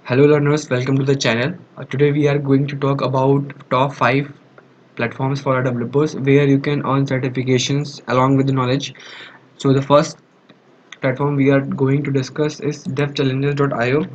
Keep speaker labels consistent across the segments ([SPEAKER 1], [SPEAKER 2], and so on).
[SPEAKER 1] Hello learners, welcome to the channel. Today we are going to talk about top 5 platforms for our developers where you can earn certifications along with the knowledge. So the first platform we are going to discuss is devchallenges.io.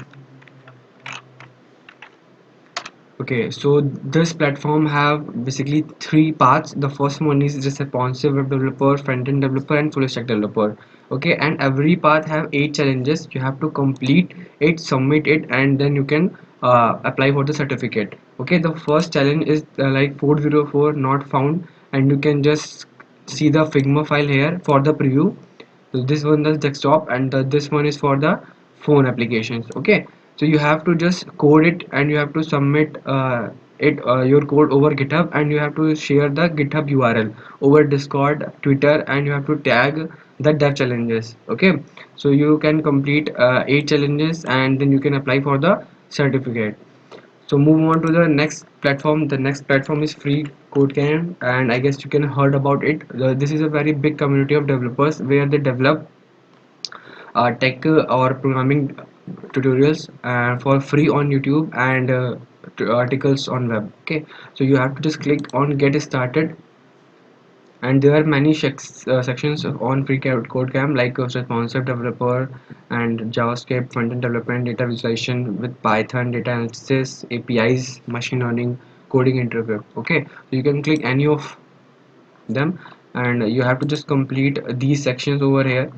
[SPEAKER 1] Okay, so this platform have basically three parts. The first one is responsive web developer, front-end developer, and full stack developer. Okay, and every path have 8 challenges. You have to complete it, submit it, and then you can apply for the certificate. Okay, the first challenge is like 404 not found, and you can just see the Figma file here for the preview. So this one is desktop, and this one is for the phone applications. Okay, so you have to just code it and you have to submit your code over GitHub, and you have to share the GitHub URL over Discord, Twitter, and you have to tag the dev challenges. Okay, so you can complete 8 challenges and then you can apply for the certificate. So move on to the next platform. The next platform is free codecamp, and I guess you can heard about it. This is a very big community of developers where they develop tech or programming tutorials for free on YouTube and articles on web. Okay, so you have to just click on get started, and there are many sections on free code camp like responsive developer and JavaScript, front-end development, data visualization with Python, data analysis, APIs, machine learning, coding interview. Okay, so you can click any of them, and you have to just complete these sections over here.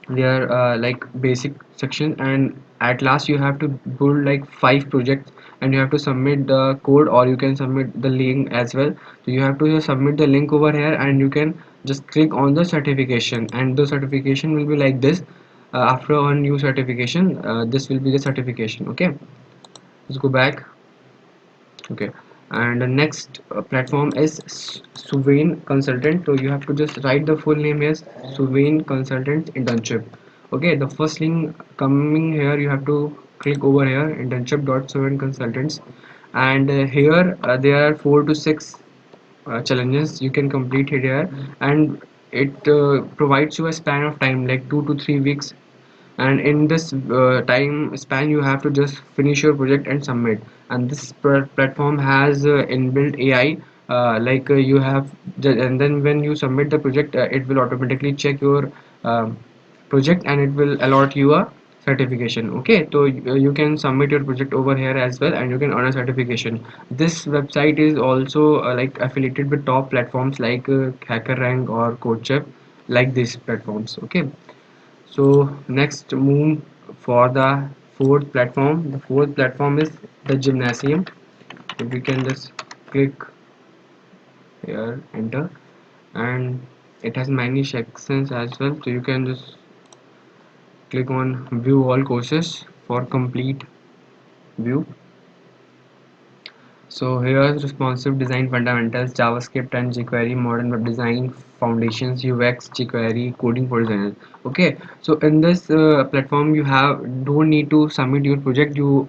[SPEAKER 1] They are like basic section, and at last you have to build like 5 projects, and you have to submit the code, or you can submit the link as well. So you have to just submit the link over here, and you can just click on the certification, and the certification will be like this. After a new certification, this will be the certification. Okay, let's go back. Okay, and the next platform is Suvain Consultant. So you have to just write the full name is Suvain Consultant Internship. Okay, the first link coming here, you have to click over here, internship.suvain consultants, and here there are 4 to 6 challenges you can complete here, and it provides you a span of time like 2 to 3 weeks, and in this time span you have to just finish your project and submit. And this platform has inbuilt AI, you have and then when you submit the project, it will automatically check your project and it will allot you a certification. Okay, so you can submit your project over here as well, and you can earn a certification. This website is also like affiliated with top platforms like HackerRank or CodeChef, like these platforms. Okay, so next move for the fourth platform. The fourth platform is the Gymnasium. So we can just click here, enter, and it has many sections as well. So you can just click on view all courses for complete view. So here's responsive design fundamentals, JavaScript and jQuery, modern web design foundations, UX, jQuery, coding for designers. Okay, so in this platform you have don't need to submit your project. You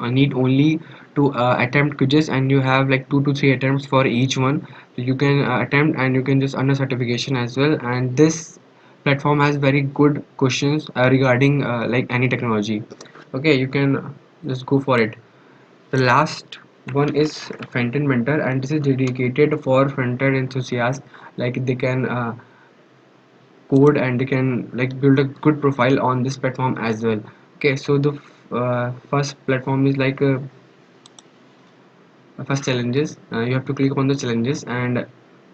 [SPEAKER 1] need only to attempt quizzes, and you have like 2 to 3 attempts for each one. So you can attempt and you can just earn a certification as well. And this platform has very good questions regarding like any technology. Okay, you can just go for it. The last one is front-end mentor, and this is dedicated for front-end enthusiasts. Like they can code and they can like build a good profile on this platform as well. Okay, so the first platform is like first challenges. You have to click on the challenges, and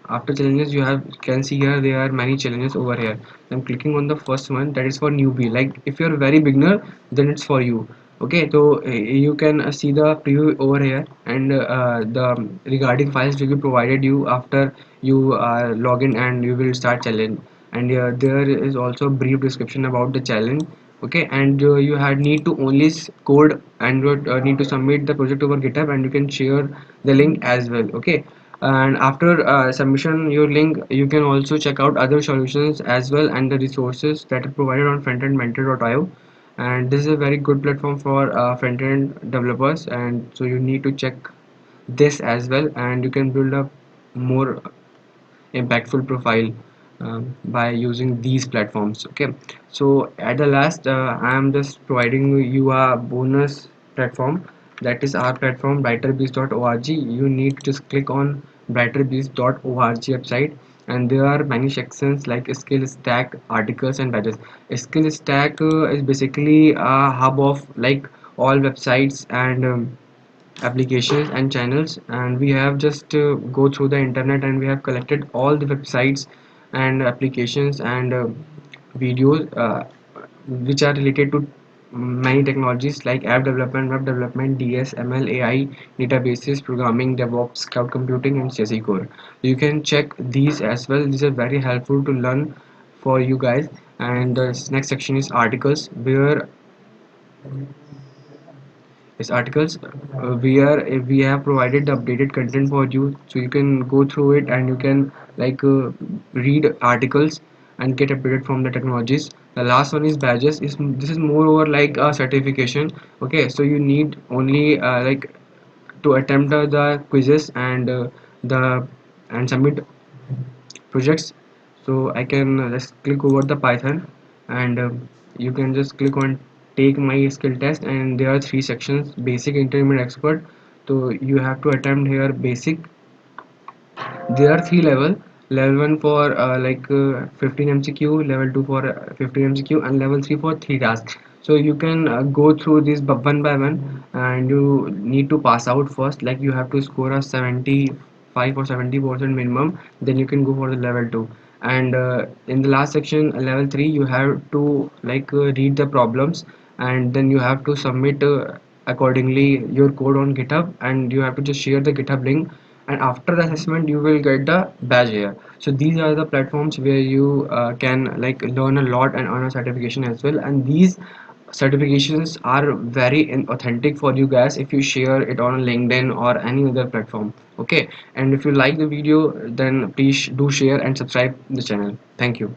[SPEAKER 1] after challenges you have can see here there are many challenges over here. I'm clicking on the first one, that is for newbie. Like if you're very beginner, then it's for you. Okay, so you can see the preview over here, and the regarding files will be provided you after you log in and you will start challenge. And there is also a brief description about the challenge. Okay, and you had need to only code, and you need to submit the project over GitHub, and you can share the link as well. Okay, and after submission your link, you can also check out other solutions as well and the resources that are provided on frontendmentor.io. And this is a very good platform for front-end developers, and so you need to check this as well, and you can build up more impactful profile. by using these platforms. Okay, so at the last, I am just providing you a bonus platform, that is our platform brighterbees.org. You need to just click on brighterbees.org website, and there are many sections like skill stack, articles and badges. Skill stack is basically a hub of like all websites and applications and channels, and we have just go through the internet and we have collected all the websites and applications and videos which are related to many technologies like app development, web development, DS, ML, AI, databases, programming, DevOps, cloud computing and CSE code. You can check these as well. These are very helpful to learn for you guys. And the next section is articles, where is articles where we have provided the updated content for you, so you can go through it and you can like read articles and get updated from the technologies. The last one is badges. This is more over like a certification. Okay, so you need only like to attempt the quizzes and the and submit projects. So I can just click over the Python, and you can just click on take my skill test, and there are three sections: basic, intermediate, expert. So you have to attempt here basic. There are three level 1 for 15 MCQ, level 2 for 15 MCQ, and level 3 for 3 tasks. So you can go through this one by one, and you need to pass out first, like you have to score a 75 or 70% minimum, then you can go for the level 2. And in the last section, level 3, you have to like read the problems, and then you have to submit accordingly your code on GitHub, and you have to just share the GitHub link, and after the assessment you will get the badge here. So these are the platforms where you can like learn a lot and earn a certification as well, and these certifications are very authentic for you guys if you share it on LinkedIn or any other platform. Okay, and if you like the video, then please do share and subscribe the channel. Thank you.